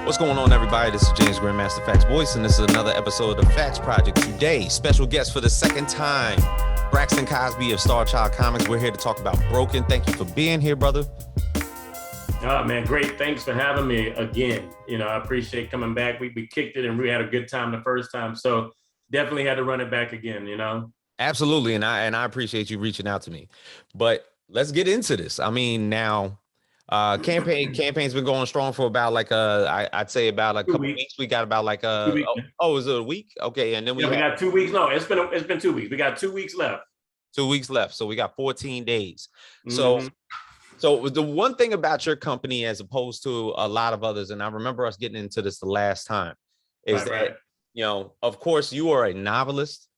What's going on, everybody? This is James Grandmaster Facts Voice, and this is another episode of the Facts Project. Today, special guest for the second time, Braxton Cosby of Starchild Comics. We're here to talk about Broken. Thank you for being here, brother. Oh, man, great. Thanks for having me again. I appreciate coming back. We kicked it and we had a good time the first time. So definitely had to run it back again, Absolutely. And I appreciate you reaching out to me. But let's get into this. I mean, now campaign's been going strong for about I'd say about a couple weeks. We got about is it a week? Okay. And then we got 2 weeks. No, it's been 2 weeks. We got 2 weeks left. 2 weeks left. So we got 14 days. Mm-hmm. So the one thing about your company, as opposed to a lot of others, and I remember us getting into this the last time, is that, of course, you are a novelist,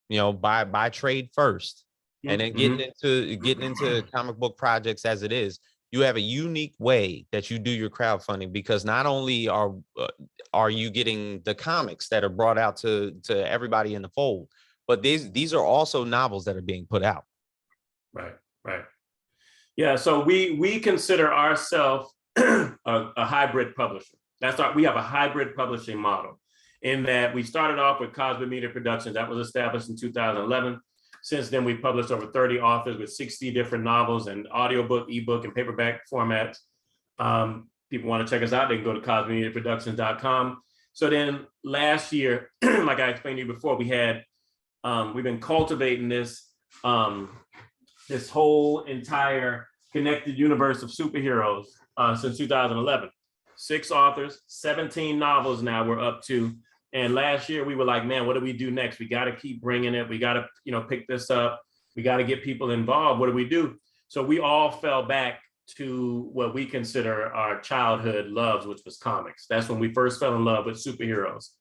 by trade first, and then getting into comic book projects as it is. You have a unique way that you do your crowdfunding, because not only are you getting the comics that are brought out to everybody in the fold, but these are also novels that are being put out. Right. Yeah, so we consider ourselves a hybrid publisher. We have a hybrid publishing model, in that we started off with Cosby Media Productions. That was established in 2011. Since then, we've published over 30 authors with 60 different novels and audiobook, ebook, and paperback formats. People want to check us out, they can go to cosbymediaproductions.com. So then last year, like I explained to you before, we've been cultivating this whole entire connected universe of superheroes since 2011. 6 authors, 17 novels now we're up to. And last year we were like, man, what do we do next? We got to keep bringing it. We got to, pick this up. We got to get people involved. What do we do? So we all fell back to what we consider our childhood loves, which was comics. That's when we first fell in love with superheroes.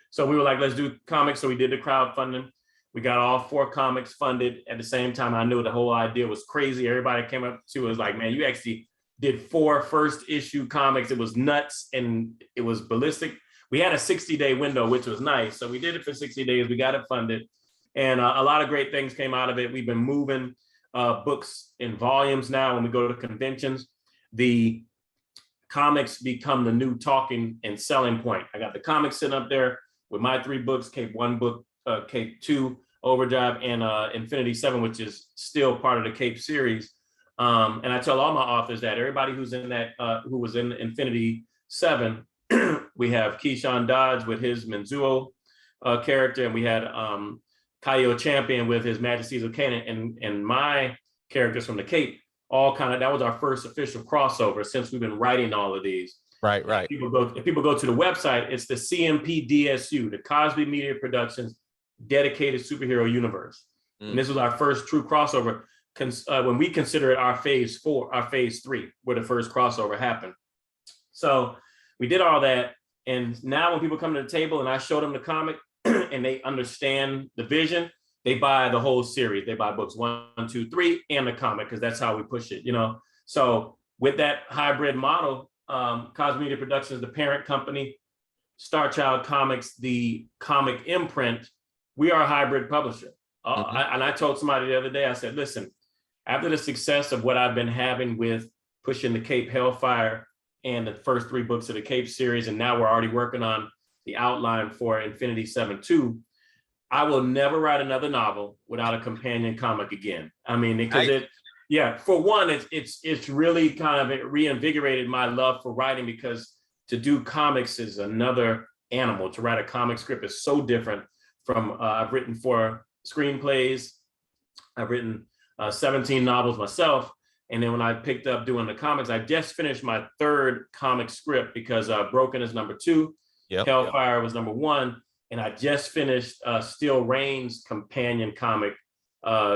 So we were like, let's do comics. So we did the crowdfunding. We got all 4 comics funded at the same time. I knew the whole idea was crazy. Everybody came up to us like, man, you actually did 4 first issue comics. It was nuts and it was ballistic. We had a 60-day window, which was nice. So we did it for 60 days. We got it funded. And a lot of great things came out of it. We've been moving books in volumes now. When we go to conventions, the comics become the new talking and selling point. I got the comics sitting up there with my 3 books, Cape 1 book, Cape 2, Overdrive, and Infinity 7, which is still part of the Cape series. And I tell all my authors that everybody who's in that, who was in Infinity 7, we have Keyshawn Dodge with his Menzuo character, and we had Kaio Champion with his Majesties of Canaan, and my characters from the Cape. That was our first official crossover since we've been writing all of these. Right. If people go to the website, it's the CMPDSU, the Cosby Media Productions Dedicated Superhero Universe. And this was our first true crossover. When we consider it our phase 3, where the first crossover happened. So we did all that. And now when people come to the table and I show them the comic and they understand the vision, they buy the whole series. They buy books 1, 2, 3, and the comic, because that's how we push it, So with that hybrid model, Cosby Media Productions, the parent company, Starchild Comics, the comic imprint, we are a hybrid publisher. I told somebody the other day, I said, listen, after the success of what I've been having with pushing the Cape Hellfire and the first 3 books of the Cape series, and now we're already working on the outline for Infinity 7 2, I will never write another novel without a companion comic again. I mean, because for one, it's really kind of reinvigorated my love for writing, because to do comics is another animal. To write a comic script is so different from, I've written 4 screenplays, I've written 17 novels myself. And then when I picked up doing the comics, I just finished my 3rd comic script, because Broken is number 2, Hellfire was number 1, and I just finished Steel Rain's companion comic,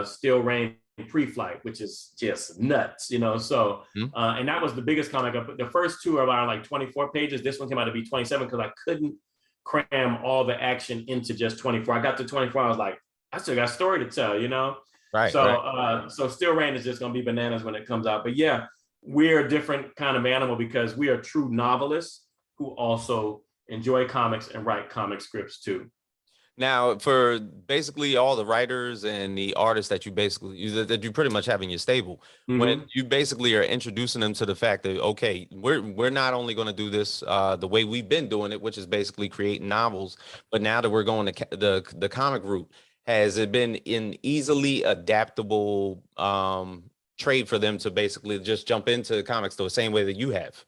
Steel Rain Pre-Flight, which is just nuts, So, and that was the biggest comic. The first 2 are around like 24 pages. This one came out to be 27 because I couldn't cram all the action into just 24. I got to 24, I was like, I still got a story to tell, Right. So Steel Rain is just going to be bananas when it comes out. But yeah, we're a different kind of animal, because we are true novelists who also enjoy comics and write comic scripts too. Now, for basically all the writers and the artists that that you pretty much have in your stable, when you basically are introducing them to the fact that, okay, we're not only going to do this the way we've been doing it, which is basically creating novels, but now that we're going to the comic route, has it been an easily adaptable trade for them to basically just jump into comics the same way that you have?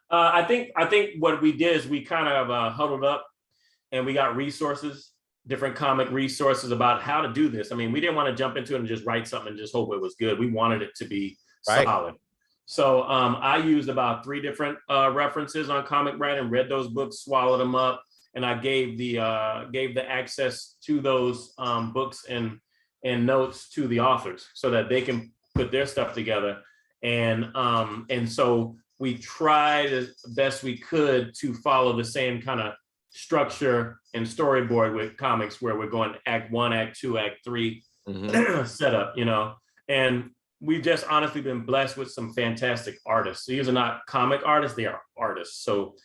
I think what we did is we kind of huddled up and we got resources, different comic resources about how to do this. I mean, we didn't want to jump into it and just write something and just hope it was good. We wanted it to be solid. So I used about 3 different references on comic writing, read those books, swallowed them up, and I gave the access to those books and notes to the authors so that they can put their stuff together. And so we tried as best we could to follow the same kind of structure and storyboard with comics, where we're going act 1, act 2, act 3 setup, and we've just honestly been blessed with some fantastic artists. So these are not comic artists, they are artists. So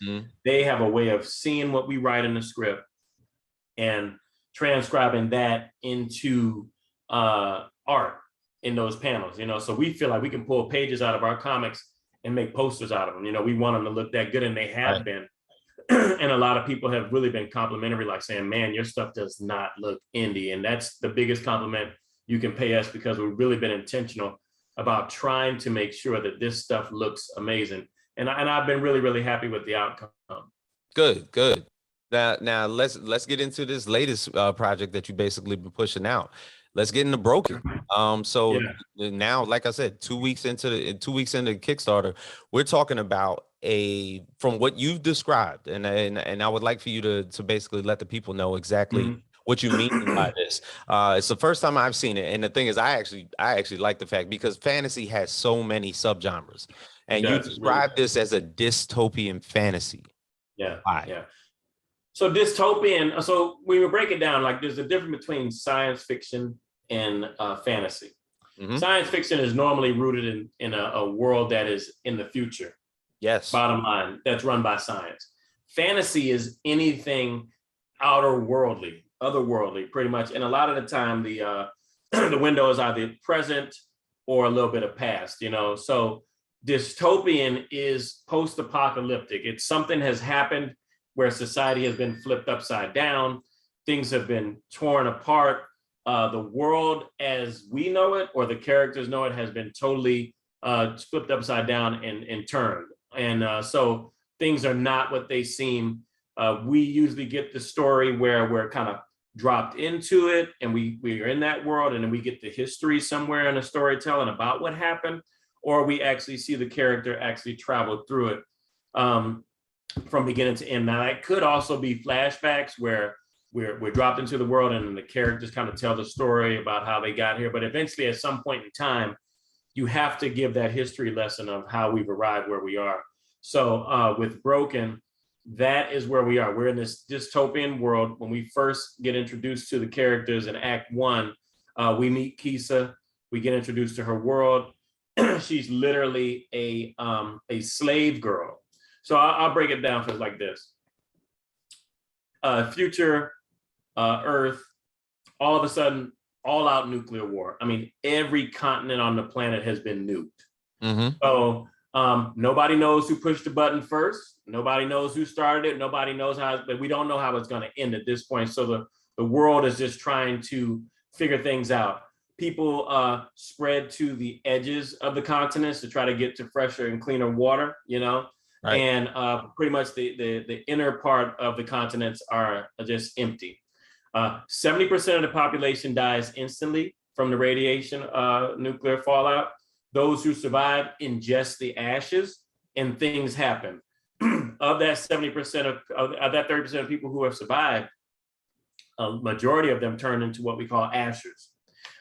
they have a way of seeing what we write in the script and transcribing that into art in those panels, so we feel like we can pull pages out of our comics and make posters out of them. We want them to look that good, and they have been. And a lot of people have really been complimentary, like saying, man, your stuff does not look indie. And that's the biggest compliment you can pay us, because we've really been intentional about trying to make sure that this stuff looks amazing. And I've been really, really happy with the outcome. Good. Now let's get into this latest project that you basically been pushing out. Let's get into Broken. Now, like I said, 2 weeks into Kickstarter, we're talking about from what you've described, and I would like for you to basically let the people know exactly what you mean by this. It's the first time I've seen it, and the thing is, I actually like the fact, because fantasy has so many subgenres, and you describe this as a dystopian fantasy. Yeah. So dystopian. So we would break it down, like there's a difference between science fiction and fantasy. Science fiction is normally rooted in a world that is in the future. Yes. Bottom line, that's run by science. Fantasy is anything otherworldly, pretty much. And a lot of the time, the the window is either present or a little bit of past. So dystopian is post-apocalyptic. It's something has happened where society has been flipped upside down. Things have been torn apart. The world as we know it, or the characters know it, has been totally flipped upside down and turned. And so things are not what they seem. We usually get the story where we're kind of dropped into it and we are in that world, and then we get the history somewhere in a storytelling about what happened, or we actually see the character actually travel through it from beginning to end. Now, that could also be flashbacks where we're dropped into the world and the characters kind of tell the story about how they got here. But eventually, at some point in time, you have to give that history lesson of how we've arrived where we are. So with Broken, that is where we are. We're in this dystopian world. When we first get introduced to the characters in Act 1, we meet Keesa. We get introduced to her world. She's literally a slave girl. So I'll break it down for like this. Future Earth, all of a sudden, all out nuclear war. I mean, every continent on the planet has been nuked. So nobody knows who pushed the button first. Nobody knows who started it. Nobody knows how, but we don't know how it's going to end at this point. So the world is just trying to figure things out. People spread to the edges of the continents to try to get to fresher and cleaner water, Right. And pretty much the inner part of the continents are just empty. 70% of the population dies instantly from the radiation, nuclear fallout. Those who survive ingest the ashes, and things happen. Of that 70% of that 30% of people who have survived, a majority of them turn into what we call ashers.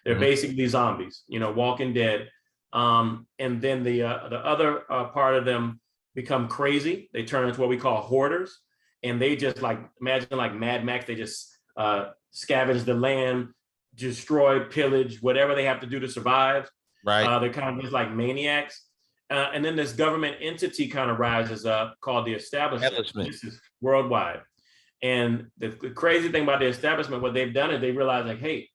They're basically zombies, Walking Dead. And then the other part of them become crazy. They turn into what we call hoarders, and they just imagine like Mad Max. They just scavenge the land, destroy, pillage, whatever they have to do to survive. Right. They're kind of just like maniacs. And then this government entity kind of rises up called the establishment. This is worldwide. And the crazy thing about the establishment, what they've done is they realize like, hey,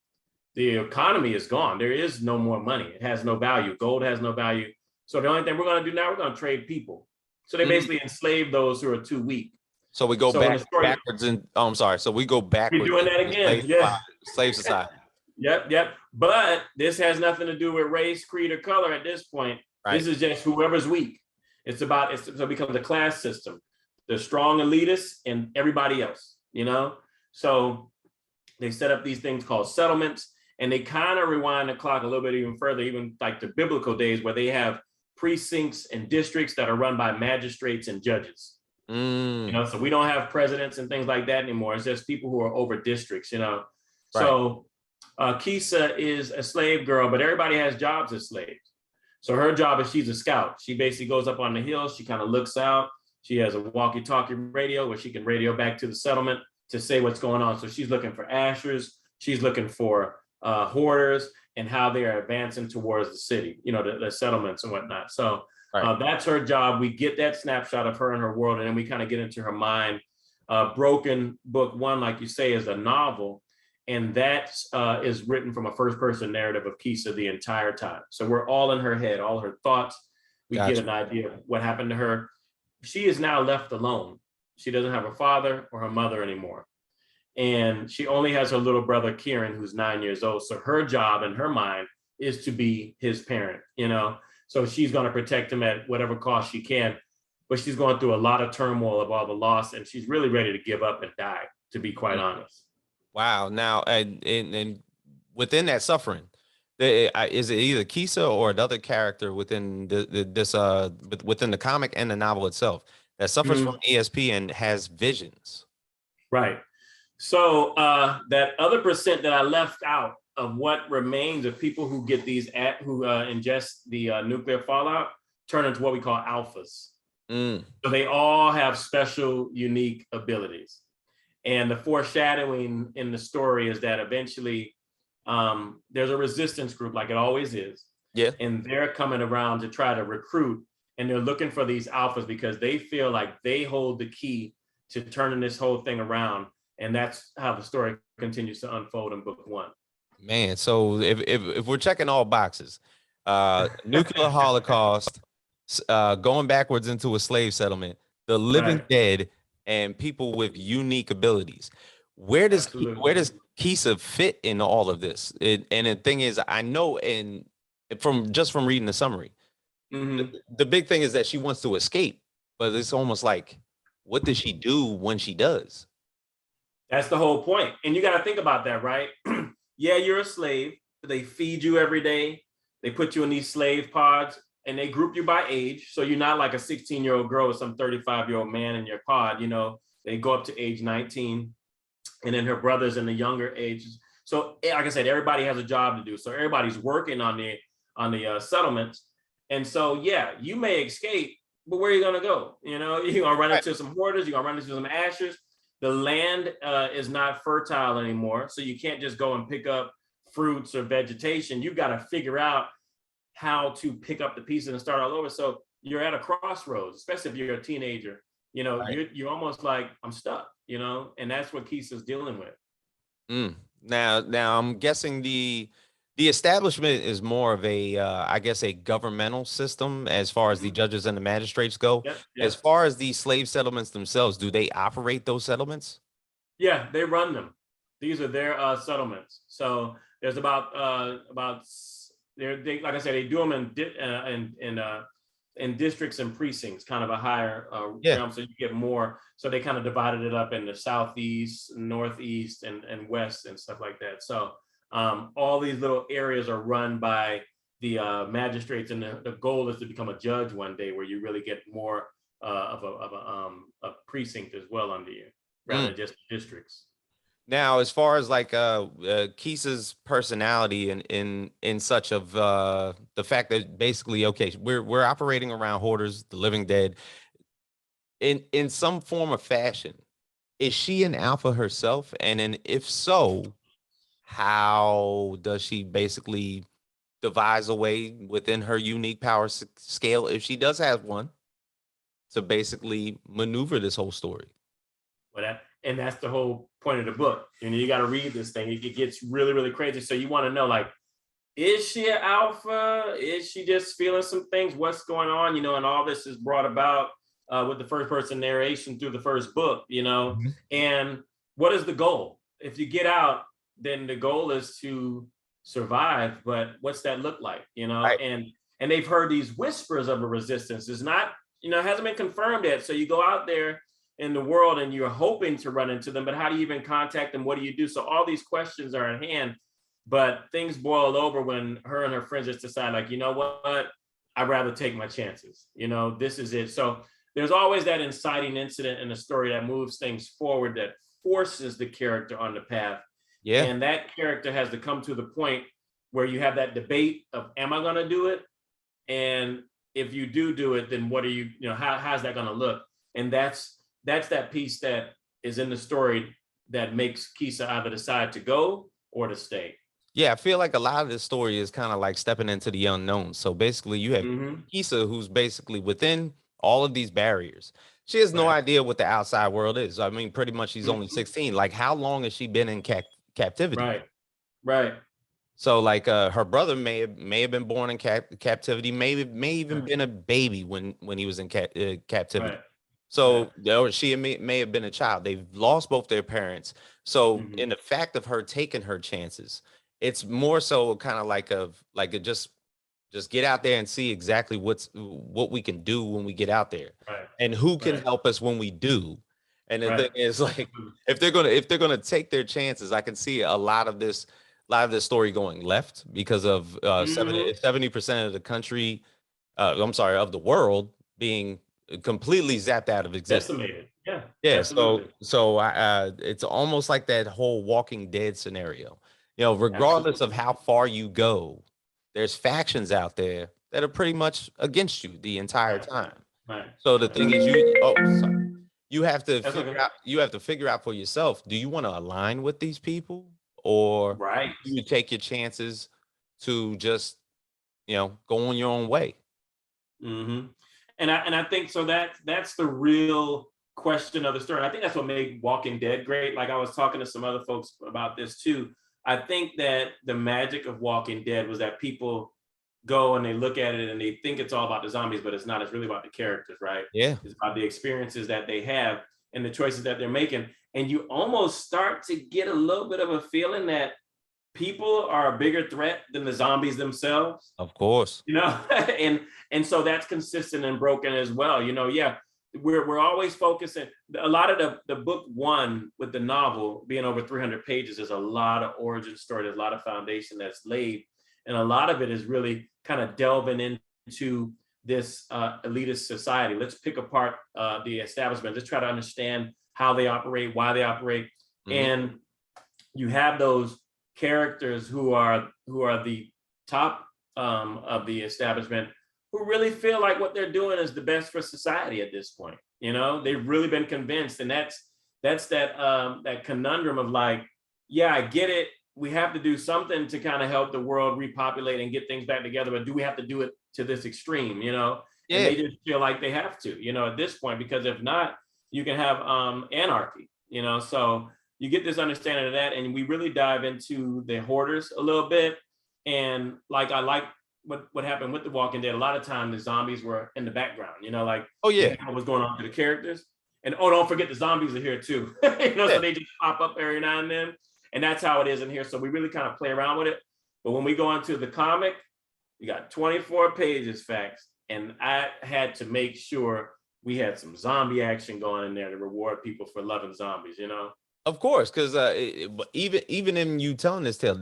the economy is gone. There is no more money. It has no value. Gold has no value. So the only thing we're going to do now, we're going to trade people. So they basically enslave those who are too weak. So we go backwards and I'm sorry. So we go backwards. We're doing that again. Yeah. Slave society. Yep. But this has nothing to do with race, creed, or color at this point. Right. This is just whoever's weak. So it becomes a class system. The strong elitists and everybody else, you know? So they set up these things called settlements, and they kind of rewind the clock a little bit even further, even like the biblical days, where they have precincts and districts that are run by magistrates and judges. You know, so we don't have presidents and things like that anymore. It's just people who are over districts, you know? Right. So Keesa is a slave girl, but everybody has jobs as slaves. So her job is she's a scout. She basically goes up on the hill. She kind of looks out. She has a walkie-talkie radio where she can radio back to the settlement to say what's going on. So she's looking for ashers. She's looking for hoarders and how they are advancing towards the city, you know, the settlements and whatnot. So that's her job. We get that snapshot of her and her world, and then we kind of get into her mind. Broken Book 1, like you say, is a novel. And that is written from a first-person narrative of Keesa the entire time. So we're all in her head, all her thoughts. We get an idea of what happened to her. She is now left alone. She doesn't have her father or her mother anymore. And she only has her little brother, Kieran, who's 9 years old. So her job in her mind is to be his parent, you know? So she's going to protect him at whatever cost she can. But she's going through a lot of turmoil of all the loss, and she's really ready to give up and die, to be quite honest. Wow. Now, and within that suffering, is it either Keesa or another character within within the comic and the novel itself that suffers from ESP and has visions? Right. So that other percent that I left out of what remains of people who get these who ingest the nuclear fallout turn into what we call alphas. So they all have special, unique abilities. And the foreshadowing in the story is that eventually there's a resistance group, like it always is. Yeah. And they're coming around to try to recruit, and they're looking for these alphas because they feel like they hold the key to turning this whole thing around. And that's how the story continues to unfold in book 1. Man, so if we're checking all boxes, nuclear holocaust, going backwards into a slave settlement, the living dead, and people with unique abilities. Where does Keesa fit in all of this? And the thing is, I know from reading the summary, the big thing is that she wants to escape, but it's almost like, what does she do when she does? That's the whole point. And you got to think about that, right? Yeah, you're a slave. They feed you every day. They put you in these slave pods, and they group you by age. So you're not like a 16-year-old girl with some 35-year-old man in your pod. You know, they go up to age 19, and then her brother's in the younger ages. So like I said, everybody has a job to do. So everybody's working on the settlements. And so, yeah, you may escape, but where are you going to go? You know, you're going to run into some hoarders. You're going to run into some ashers. The land is not fertile anymore. So you can't just go and pick up fruits or vegetation. You've got to figure out how to pick up the pieces and start all over. So you're at a crossroads, especially if you're a teenager. You know, you're almost like, I'm stuck, you know, and that's what Keesa's dealing with. Now I'm guessing the establishment is more of a, I guess, a governmental system as far as the judges and the magistrates go. Yep. As far as the slave settlements themselves, do they operate those settlements? Yeah, they run them. These are their settlements. So there's about like I said, they do them in districts and precincts, kind of a higher realm, so you get more. So they kind of divided it up in the southeast, northeast, and west and stuff like that. So all these little areas are run by the magistrates, and the goal is to become a judge one day, where you really get more of a precinct as well under you, rather than just districts. Now, as far as like Keesa's personality in such of the fact that basically, okay, we're operating around hoarders, the living dead, in some form or fashion, is she an alpha herself? And then if so, how does she basically devise a way within her unique power scale, if she does have one, to basically maneuver this whole story? Well, and that's the whole point of the book. You got to read this thing. It gets really, really crazy. So you want to know, like, is she an alpha? Is she just feeling some things? What's going on? And all this is brought about with the first person narration through the first book, and what is the goal? If you get out, then the goal is to survive, but what's that look like? Right. And they've heard these whispers of a resistance. It's not, it hasn't been confirmed yet. So you go out there in the world and you're hoping to run into them, but how do you even contact them? What do you do? So all these questions are at hand, but things boil over when her and her friends just decide, like, you know what, I'd rather take my chances. This is it. So there's always that inciting incident in the story that moves things forward, that forces the character on the path. Yeah. And that character has to come to the point where you have that debate of, am I going to do it? And if you do it, then what are you, how's that going to look? And that's that piece that is in the story that makes Keesa either decide to go or to stay. Yeah, I feel like a lot of this story is kind of like stepping into the unknown. So basically, you have Keesa, who's basically within all of these barriers. She has no idea what the outside world is. I mean, pretty much she's only 16. Like, how long has she been in captivity? Right. So like her brother may have been born in captivity, may even been a baby when he was in captivity. Right. So she may have been a child. They've lost both their parents. So in the fact of her taking her chances, it's more so kind of like just get out there and see exactly what we can do when we get out there, and who can help us when we do. And the thing is, like, if they're gonna take their chances, I can see a lot of this story going left because of 70% of the country, I'm sorry, of the world being completely zapped out of existence. Decimated. Yeah. Absolutely. So it's almost like that whole Walking Dead scenario. Regardless of how far you go, there's factions out there that are pretty much against you the entire time. Right. So the thing is, you have to figure out for yourself, do you want to align with these people, or do you take your chances to just, go on your own way? And I think so that's the real question of the story. I think that's what made Walking Dead great. Like, I was talking to some other folks about this too. I think that the magic of Walking Dead was that people go and they look at it and they think it's all about the zombies, but it's not. It's really about the characters, right? Yeah. It's about the experiences that they have and the choices that they're making. And you almost start to get a little bit of a feeling that people are a bigger threat than the zombies themselves. Of course. And so that's consistent and broken as well. We're always focusing. A lot of the book one, with the novel being over 300 pages, there's a lot of origin story. There's a lot of foundation that's laid. And a lot of it is really kind of delving into this elitist society. Let's pick apart the establishment. Let's try to understand how they operate, why they operate. And you have those characters who are the top of the establishment, who really feel like what they're doing is the best for society at this point. They've really been convinced. And that's that conundrum of, like, yeah, I get it. We have to do something to kind of help the world repopulate and get things back together, but do we have to do it to this extreme? And they just feel like they have to, at this point, because if not, you can have anarchy, so you get this understanding of that. And we really dive into the hoarders a little bit. And like, I like what happened with The Walking Dead. A lot of times the zombies were in the background, like, what was going on to the characters. And don't forget the zombies are here too. So they just pop up every now and then. And that's how it is in here. So we really kind of play around with it. But when we go into the comic, you got 24 pages, facts. And I had to make sure we had some zombie action going in there to reward people for loving zombies, Of course, because even in you telling this tale,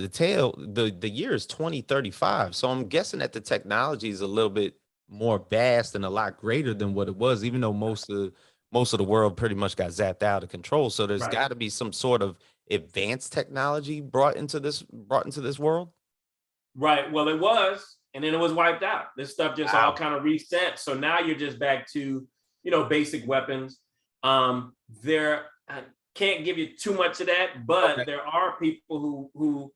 the year is 2035. So I'm guessing that the technology is a little bit more vast and a lot greater than what it was, even though most of the world pretty much got zapped out of control. So there's got to be some sort of advanced technology brought into this world. Right. Well, it was, and then it was wiped out. This stuff just all kind of reset. So now you're just back to, basic weapons. There, I can't give you too much of that, but there are people who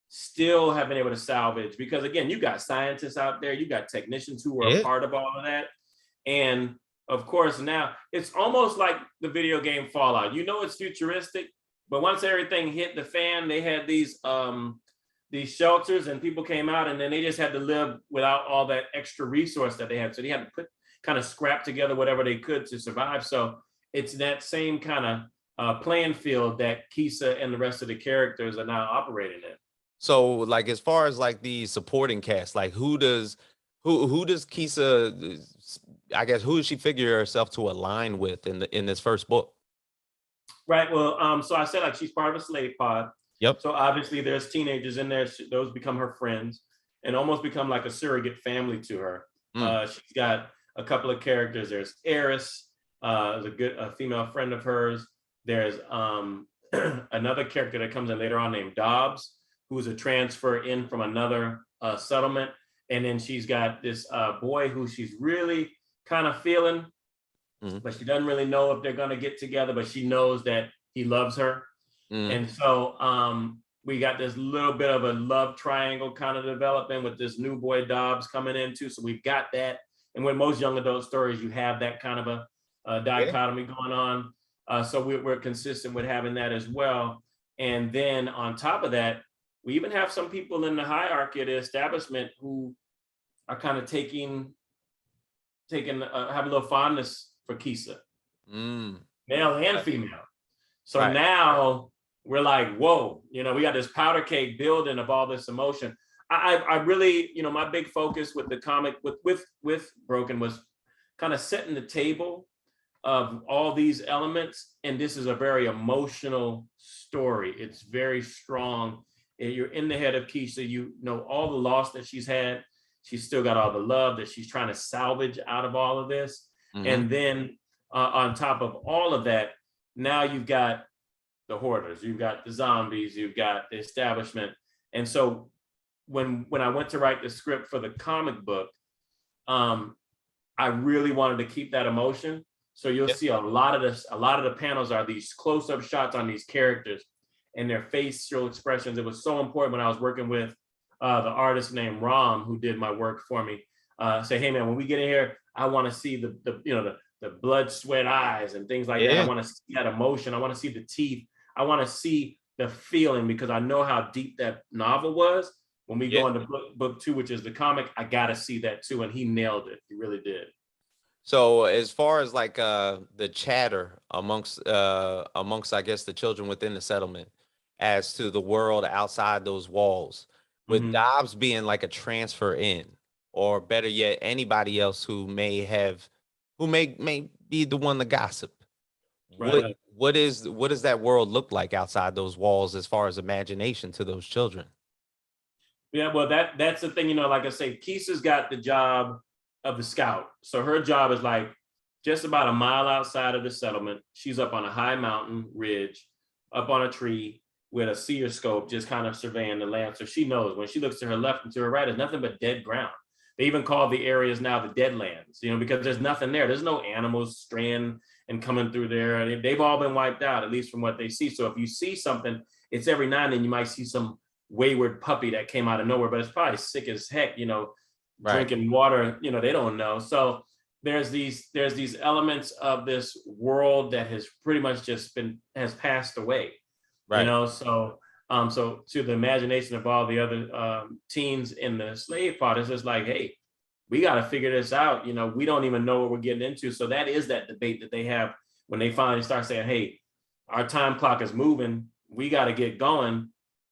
still have been able to salvage, because again, you got scientists out there, you got technicians who are a part of all of that. And of course, now it's almost like the video game Fallout. You know, it's futuristic, but once everything hit the fan, they had these shelters and people came out, and then they just had to live without all that extra resource that they had. So they had to kind of scrap together whatever they could to survive. So it's that same kind of playing field that Keesa and the rest of the characters are now operating in. So like as far as like the supporting cast, like who does Keesa, I guess, who does she figure herself to align with in this first book? Right. Well, so I said like she's part of a slave pod. Yep. So obviously there's teenagers in there. Those become her friends and almost become like a surrogate family to her. She's got a couple of characters. There's Eris, a female friend of hers. There's another character that comes in later on named Dobbs, who's a transfer in from another settlement. And then she's got this boy who she's really kind of feeling, but she doesn't really know if they're going to get together, but she knows that he loves her. And so we got this little bit of a love triangle kind of developing with this new boy Dobbs coming in too. So we've got that. And with most young adult stories, you have that kind of a dichotomy going on. So we're consistent with having that as well. And then on top of that, we even have some people in the hierarchy of the establishment who are kind of have a little fondness for Keesa, male and female. So now we're like, whoa, you know, we got this powder cake building of all this emotion. I really, you know, my big focus with the comic with Broken was kind of setting the table of all these elements. And this is a very emotional story. It's very strong. You're in the head of Keesa. You know all the loss that she's had. She's still got all the love that she's trying to salvage out of all of this. And then on top of all of that, now you've got the hoarders, you've got the zombies, you've got the establishment. And so when I went to write the script for the comic book, I really wanted to keep that emotion. So you'll see a lot of the panels are these close-up shots on these characters and their facial expressions. It was so important when I was working with the artist named Ram, who did my work for me. Say, hey man, when we get in here, I want to see the blood sweat eyes and things like that. I want to see that emotion. I want to see the teeth. I want to see the feeling, because I know how deep that novel was. When we go into book 2, which is the comic, I got to see that too. And he nailed it. He really did. So as far as like the chatter amongst I guess the children within the settlement as to the world outside those walls, with Dobbs being like a transfer in, or better yet, anybody else who may be the one to gossip. Right. What does that world look like outside those walls as far as imagination to those children? Yeah, well, that's the thing, you know, like I say, Keesa's got the job of the scout. So her job is like just about a mile outside of the settlement. She's up on a high mountain ridge, up on a tree with a seer scope, just kind of surveying the land. So she knows when she looks to her left and to her right, there's nothing but dead ground. They even call the areas now the Deadlands, you know, because there's nothing there. There's no animals straying and coming through there. They've all been wiped out, at least from what they see. So if you see something, it's every now and then you might see some wayward puppy that came out of nowhere, but it's probably sick as heck, you know, drinking water, you know, they don't know. So there's these elements of this world that has pretty much has passed away, you know. So so to the imagination of all the other teens in the slave pod, it's just like, hey, we got to figure this out. You know, we don't even know what we're getting into. So that is that debate that they have when they finally start saying, hey, our time clock is moving, we got to get going.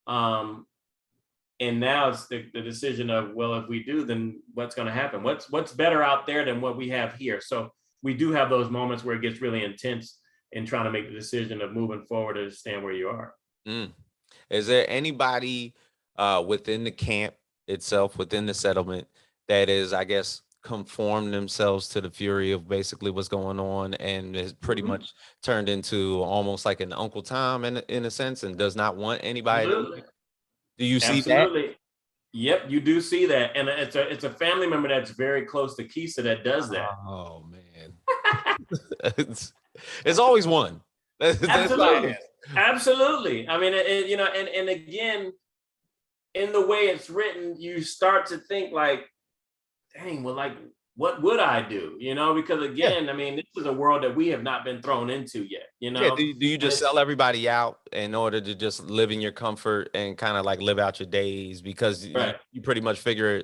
And now it's the decision of, well, if we do, then what's going to happen? What's better out there than what we have here? So we do have those moments where it gets really intense in trying to make the decision of moving forward or stand where you are. Is there anybody within the camp itself, within the settlement, that is, I guess, conformed themselves to the fury of basically what's going on and is pretty much turned into almost like an Uncle Tom in a sense, and does not want anybody to? Do you see that? Yep, you do see that, and it's a family member that's very close to Keesa that does that. Oh man, it's always one. Absolutely. I mean, you know, and again, in the way it's written, you start to think like, dang, well, like what would I do? Because again, I mean, this is a world that we have not been thrown into yet, Yeah. Do you just sell everybody out in order to just live in your comfort and kind of like live out your days because you pretty much figure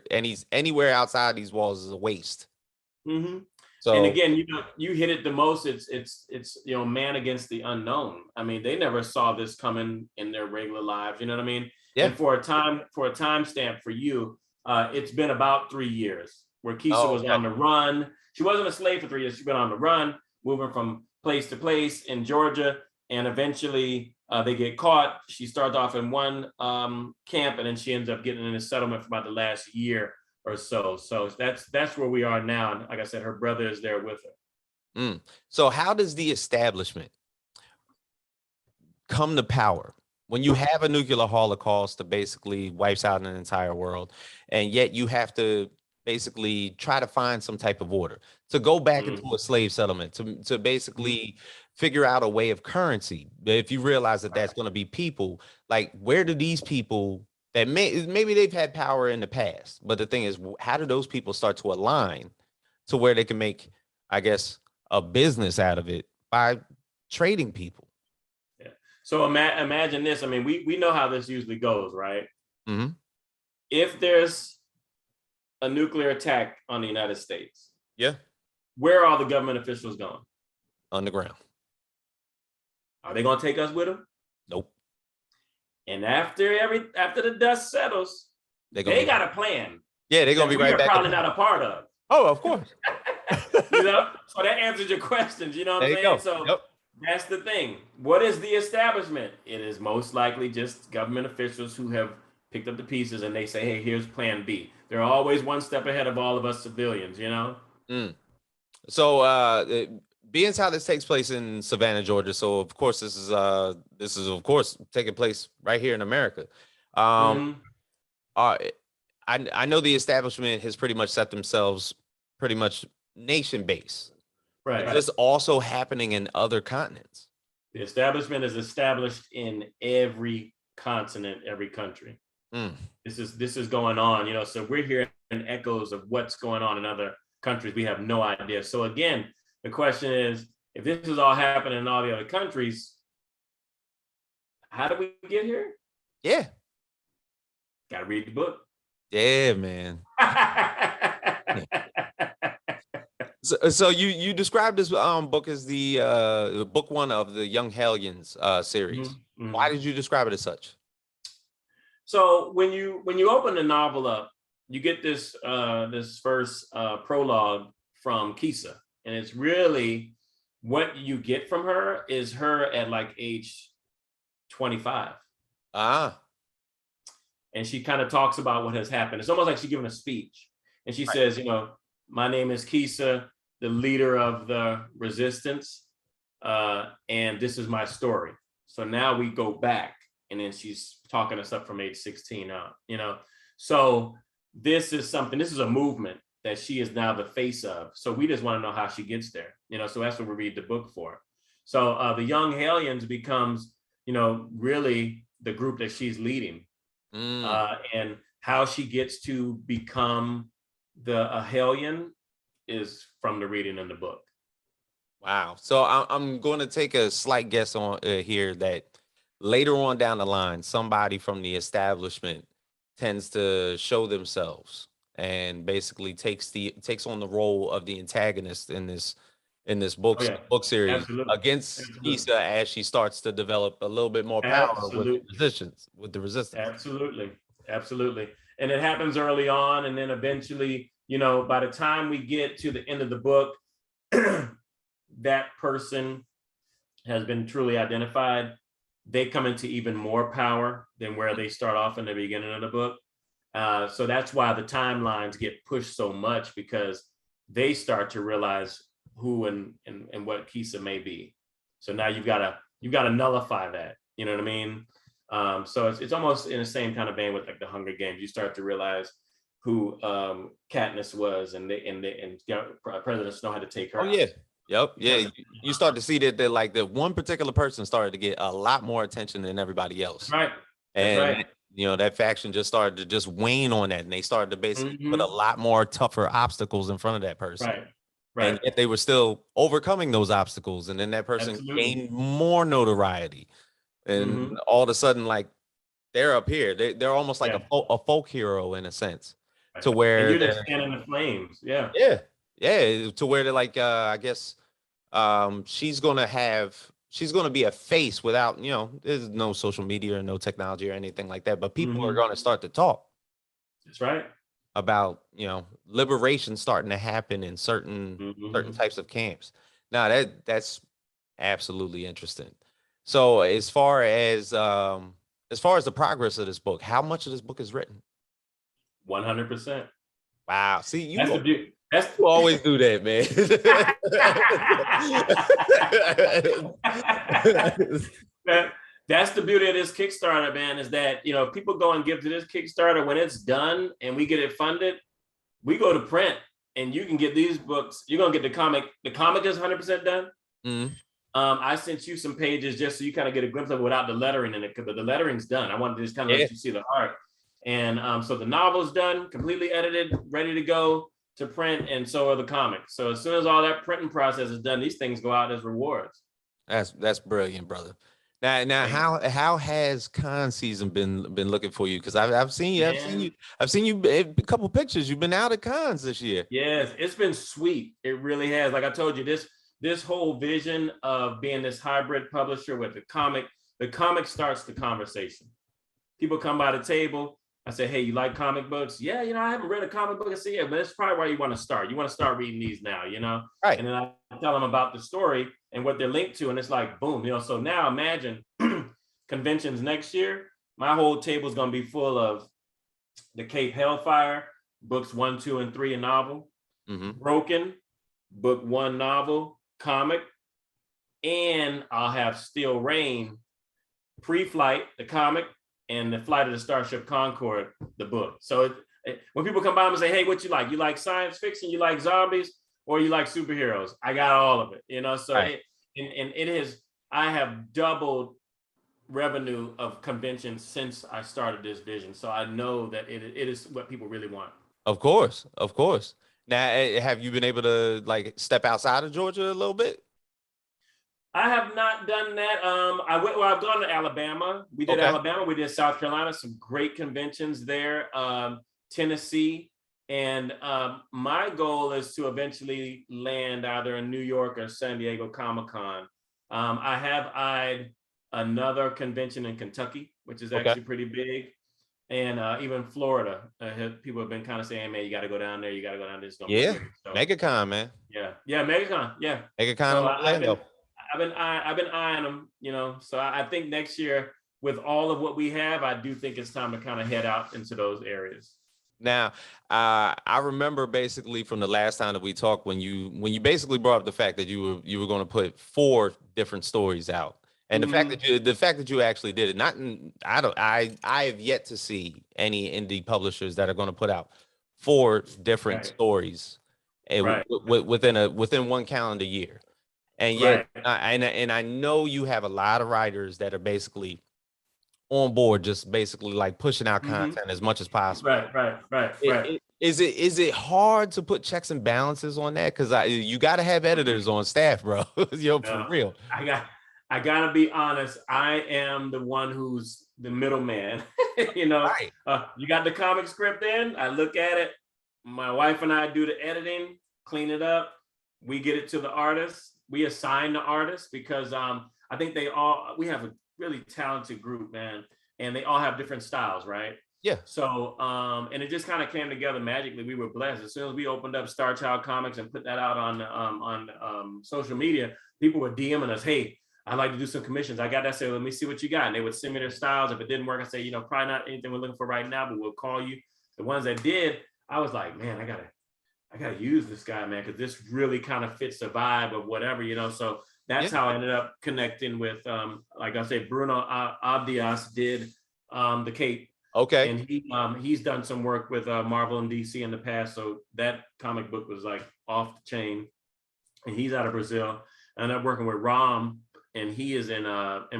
anywhere outside these walls is a waste. Mm-hmm. So, and again, you hit it the most. It's man against the unknown. I mean, they never saw this coming in their regular lives. You know what I mean? Yeah. And for a time stamp for you, it's been about 3 years where Keesa was on the run. She wasn't a slave for 3 years. She's been on the run, moving from place to place in Georgia, and eventually they get caught. She starts off in one camp, and then she ends up getting in a settlement for about the last year or so. So that's where we are now. And like I said, her brother is there with her. So how does the establishment come to power when you have a nuclear holocaust that basically wipes out an entire world, and yet you have to basically try to find some type of order to go back into a slave settlement, to basically figure out a way of currency? If you realize that that's going to be people, like, where do these people that maybe they've had power in the past, but the thing is, how do those people start to align to where they can make, I guess, a business out of it by trading people? Yeah. So imagine this. I mean, we know how this usually goes, right? Mm-hmm. If there's a nuclear attack on the United States, yeah, where are all the government officials going? Underground. Are they going to take us with them? Nope. And after the dust settles, they got a plan. Yeah, they're gonna be right back. Probably not a part of. Oh, of course. So that answers your questions. You know what I'm saying? So that's the thing. What is the establishment? It is most likely just government officials who have picked up the pieces and they say, "Hey, here's Plan B." They're always one step ahead of all of us civilians. So, being as how this takes place in Savannah, Georgia, so of course this is of course taking place right here in America. I know the establishment has pretty much set themselves pretty much nation based. Right. Is this also happening in other continents? The establishment is established in every continent, every country. This is going on, so we're hearing echoes of what's going on in other countries. We have no idea. So again, the question is, if this is all happening in all the other countries, how do we get here? Yeah. Got to read the book. Yeah, man. So you described this book as the book one of the Young Hellions series. Mm-hmm. Why did you describe it as such? So when you open the novel up, you get this first prologue from Keesa, and it's really what you get from her is her at like age 25. And she kind of talks about what has happened. It's almost like she's giving a speech, and she says, "My name is Keesa, the leader of the resistance, and this is my story." So now we go back, and then she's talking us up from age 16 out, So this is a movement that she is now the face of. So we just want to know how she gets there, so that's what we read the book for. So the Young Hellions becomes, really the group that she's leading. And how she gets to become a Hellion is from the reading in the book. Wow. So I'm going to take a slight guess on here that later on down the line, somebody from the establishment tends to show themselves and basically takes on the role of the antagonist in this book series. Absolutely. Against Keesa as she starts to develop a little bit more power with the resistance. Absolutely. And it happens early on, and then eventually, by the time we get to the end of the book, that person has been truly identified. They come into even more power than where they start off in the beginning of the book. So that's why the timelines get pushed so much, because they start to realize who and what Keesa may be. So now you've got to nullify that. You know what I mean? So it's almost in the same kind of vein with like the Hunger Games. You start to realize who Katniss was, and President Snow had to take her. Oh yeah. Yep. Yeah. You start to see that like the one particular person started to get a lot more attention than everybody else. Right. And you know, that faction just started to just wane on that, and they started to basically put a Mm-hmm. lot more tougher obstacles in front of that person. Right. And Right. yet they were still overcoming those obstacles, and then that person Absolutely. gained more notoriety, and Mm-hmm. all of a sudden, like, they're up here. They're almost like Yeah. a folk hero in a sense, Right. to And where you're just they're, fanning the flames. Yeah. yeah, yeah, to where they're like, I guess she's gonna be a face without, you know, there's no social media or no technology or anything like that, but people are Mm-hmm. gonna start to talk That's right. about, you know, liberation starting to happen in certain Mm-hmm. types of camps. Now that's absolutely interesting. So as far as the progress of this book, how much of this book is written? 100%. Wow. See, That's the beauty. That's you always do that, man. that, that's the beauty of this Kickstarter, man, is that, you know, if people go and give to this Kickstarter, when it's done and we get it funded, we go to print and you can get these books. You're gonna get the comic. The comic is 100% done. Mhm. I sent you some pages just so you kind of get a glimpse of it without the lettering in it, because the lettering's done. I wanted to just kind of Yeah. let you see the art. And so the novel's done, completely edited, ready to go to print, and so are the comics. So as soon as all that printing process is done, these things go out as rewards. That's brilliant, brother. Now, Thank you. how has con season been looking for you? Because I've seen you, Man, a couple pictures. You've been out at cons this year. yes, it's been sweet. It really has. Like I told you, this whole vision of being this hybrid publisher with the comic starts the conversation. People come by the table. I say, hey, you like comic books? Yeah, you know, I haven't read a comic book. I say, yeah, but that's probably where you want to start. You want to start reading these now, you know? Right. And then I tell them about the story and what they're linked to. And it's like, boom, you know, so now imagine conventions next year. My whole table is going to be full of the Cape Hellfire, books 1, 2, and 3, a novel, Mm-hmm. Broken, book 1 novel, comic, and I'll have Steel Rain, Pre-Flight, the comic, and the Flight of the Starship Concorde, the book. So when people come by and say, hey, what you like? You like science fiction? You like zombies? Or you like superheroes? I got all of it, you know? So Right. it is, I have doubled revenue of conventions since I started this vision. So I know that it is what people really want. Of course, of course. Now, have you been able to like step outside of Georgia a little bit? I have not done that. I've gone to Alabama. We did Okay. Alabama. We did South Carolina. Some great conventions there. Tennessee, and my goal is to eventually land either in New York or San Diego Comic-Con. I have eyed another convention in Kentucky, which is Okay. actually pretty big, and even Florida. People have been kind of saying, "Man, you got to go down there. You got to go down there. It's gonna be Yeah. great." So MegaCon, man. yeah, MegaCon, yeah. MegaCon So in I've been Orlando. I've been eyeing them, you know. So I think next year, with all of what we have, I do think it's time to kind of head out into those areas. Now, I remember basically from the last time that we talked, when you basically brought up the fact that you were going to put 4 different stories out, and Mm-hmm. the fact that you actually did it. Not I have yet to see any indie publishers that are going to put out 4 different Right, stories right, within one calendar year, and yet right. and I know you have a lot of writers that are basically on board, just basically like pushing out Mm-hmm. content as much as possible. Right. Is it hard to put checks and balances on that? Because you got to have editors on staff, bro. Yo, for No, real. I I gotta be honest. I am the one who's the middleman. You know, Right. you got the comic script in. I look at it. My wife and I do the editing, clean it up. We get it to the artist. We assign the artist because I think we have a really talented group, man, and they all have different styles, right? Yeah. So and it just kind of came together magically. We were blessed. As soon as we opened up Starchild Comics and put that out on social media, people were DMing us, hey, I'd like to do some commissions. I got that. So let me see what you got. And they would send me their styles. If it didn't work, I say, you know, probably not anything we're looking for right now, but we'll call you. The ones that did, I was like, man, I gotta use this guy, man, because this really kind of fits the vibe of whatever, you know. So Yeah. that's how I ended up connecting with, like I say, Bruno Abdias did the Cape, Okay. and he's done some work with Marvel and DC in the past. So that comic book was like off the chain, and he's out of Brazil. I ended up working with Ram, and he is in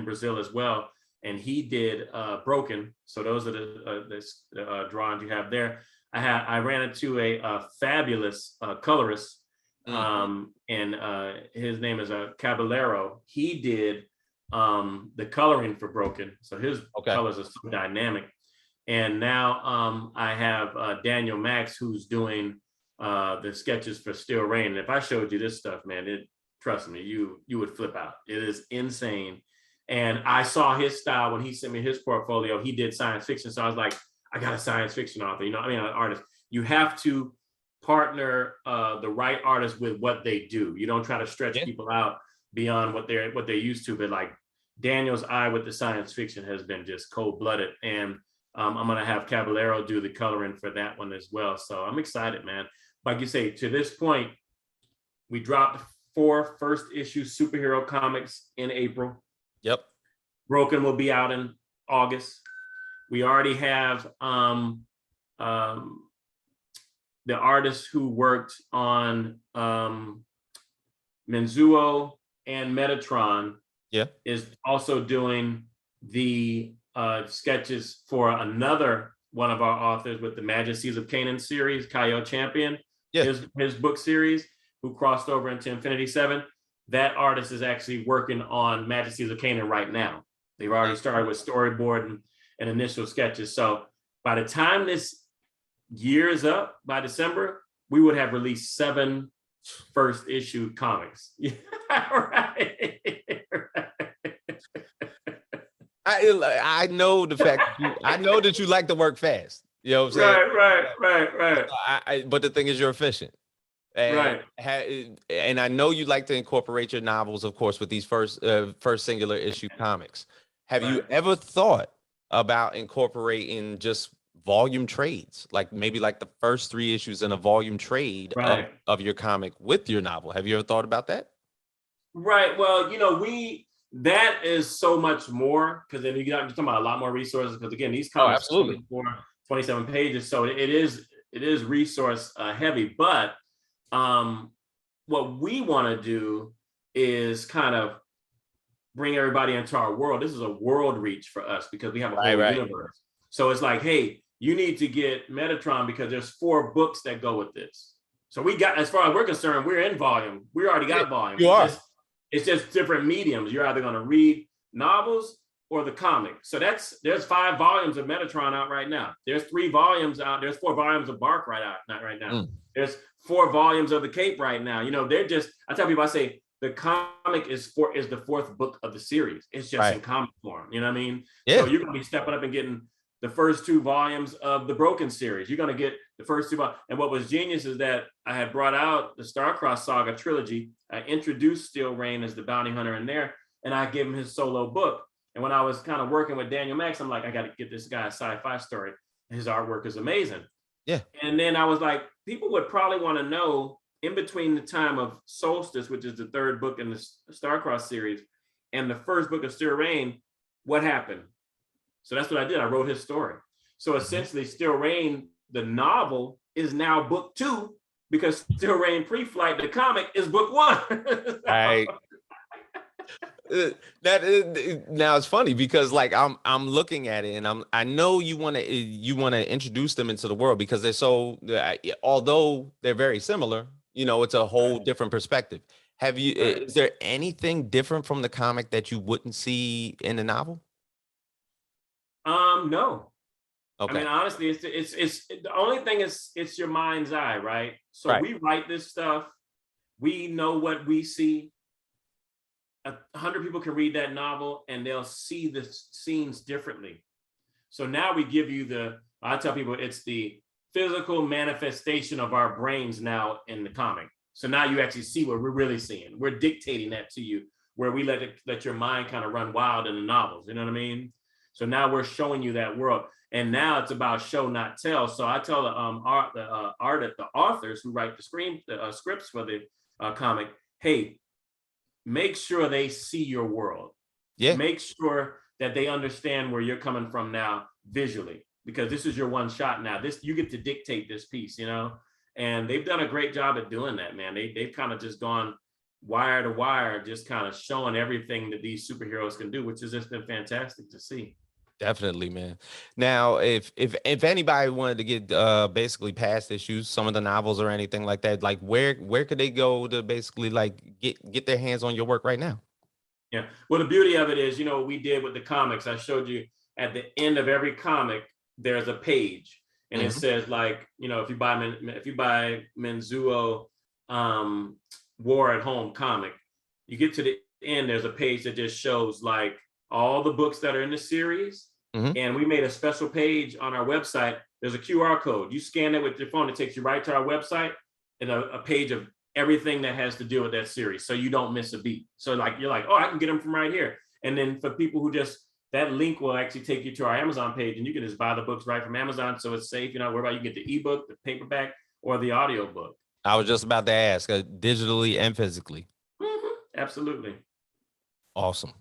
Brazil as well. and he did Broken. So those are the drawings you have there. I ran into a fabulous colorist, and his name is Caballero. He did the coloring for Broken, so his colors are so dynamic. And now I have Daniel Max, who's doing the sketches for Still Rain. And if I showed you this stuff, man, trust me, you would flip out. It is insane. And I saw his style when he sent me his portfolio. He did science fiction, so I was like, I got a science fiction author. You know, I mean, an artist. You have to partner the right artist with what they do. You don't try to stretch people out beyond what they're used to. But like Daniel's eye with the science fiction has been just cold-blooded, and I'm gonna have Caballero do the coloring for that one as well. So I'm excited, man. Like you say, to this point, we dropped 4 first issue superhero comics in April. Yep. Broken will be out in August. We already have the artist who worked on Menzuo and Metatron is also doing the sketches for another one of our authors with the Majesties of Canaan series, Kyle Champion, his book series, who crossed over into Infinity 7. That artist is actually working on Majesties of Canaan right now. They've already started with storyboard and initial sketches. So by the time this year is up, by December, we would have released 7 first issue comics. Right. I know the fact I know that you like to work fast. You know what I'm saying? Right. But the thing is, you're efficient. And, and I know you like to incorporate your novels, of course, with these first singular issue comics. Have you ever thought about incorporating just volume trades, like maybe like the first 3 issues in a volume trade of your comic with your novel? Have you ever thought about that? Right. Well, you know, that is so much more, because then you're talking about a lot more resources, because again, these comics are 27 pages, so it is resource heavy. But what we want to do is kind of bring everybody into our world. This is a world reach for us because we have a whole universe. So it's like, hey, you need to get Metatron because there's 4 books that go with this. So we got, as far as we're concerned, we're in volume. We already got volume. You are. It's just different mediums. You're either going to read novels or the comic. So there's 5 volumes of Metatron out right now. There's 3 volumes out. There's 4 volumes of Bark not right now. There's 4 volumes of the Cape right now. You know, I tell people, I say the comic is the 4th book of the series. It's just in comic form. You know what I mean? So you're going to be stepping up and getting the first 2 volumes of the Broken series. You're going to get the first 2 volumes. And what was genius is that I had brought out the Starcross Saga trilogy. I introduced Still Rain as the bounty hunter in there, and I gave him his solo book. And when I was kind of working with Daniel Max, I'm like, I got to get this guy a sci-fi story. His artwork is amazing. Yeah. And then I was like, people would probably want to know, in between the time of Solstice, which is the 3rd book in the Starcross series, and the 1st book of Still Rain, what happened? So that's what I did. I wrote his story. So essentially, Still Rain, the novel, is now book 2, because Still Rain Pre-Flight, the comic, is book 1. Right. Now it's funny because like I'm looking at it, and I know you want to introduce them into the world because they're so, although they're very similar, you know, it's a whole different perspective. Is there anything different from the comic that you wouldn't see in the novel? No. Okay. I mean, honestly, it's the only thing is it's your mind's eye, right? So we write this stuff. We know what we see. 100 people can read that novel and they'll see the scenes differently. So now we give you I tell people it's the physical manifestation of our brains now in the comic. So now you actually see what we're really seeing. We're dictating that to you, where we let your mind kind of run wild in the novels. You know what I mean? So now we're showing you that world. And now it's about show, not tell. So I tell the authors who write the scripts for the comic, hey, make sure they see your world. Yeah. Make sure that they understand where you're coming from now visually, because this is your one shot now. You get to dictate this piece, you know? And they've done a great job at doing that, man. They've kind of just gone wire to wire, just kind of showing everything that these superheroes can do, which has just been fantastic to see. Definitely, man. Now, if anybody wanted to get basically past issues, some of the novels or anything like that, like where could they go to basically like get their hands on your work right now? Yeah. Well, the beauty of it is, you know, what we did with the comics, I showed you at the end of every comic, there's a page, and it says, like, you know, if you buy Menzuo War at Home comic, you get to the end, there's a page that just shows like all the books that are in the series. And we made a special page on our website. There's a QR code. You scan it with your phone, it takes you right to our website, and a page of everything that has to do with that series, so you don't miss a beat. So like, you're like, oh, I can get them from right here. And then for people who just, that link will actually take you to our Amazon page, and you can just buy the books right from Amazon. So it's safe. You're not worried about, you get the ebook, the paperback, or the audio book. I was just about to ask, digitally and physically. Absolutely. Awesome,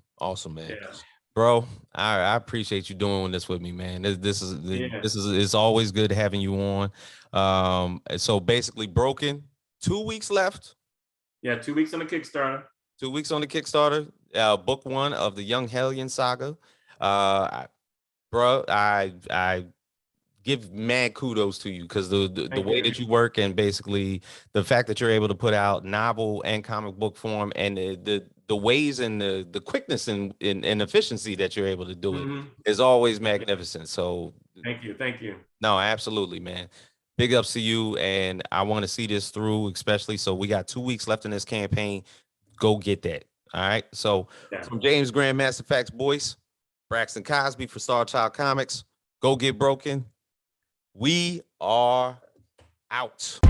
man. Yeah. Bro, I appreciate you doing this with me, man. This is it's always good having you on. So basically, Broken, 2 weeks left. Yeah, 2 weeks on the Kickstarter. 2 weeks on the Kickstarter. Book 1 of the Young Hellion saga. Bro, I give mad kudos to you, because the way that you work, and basically the fact that you're able to put out novel and comic book form, and the ways and the quickness and efficiency that you're able to do it is always magnificent. So thank you. No, absolutely, man. Big ups to you, and I want to see this through, especially. So we got 2 weeks left in this campaign. Go get that. All right. So from James Grandmaster Facts Boyce, Braxton Cosby for Starchild Comics, go get Broken. We are out.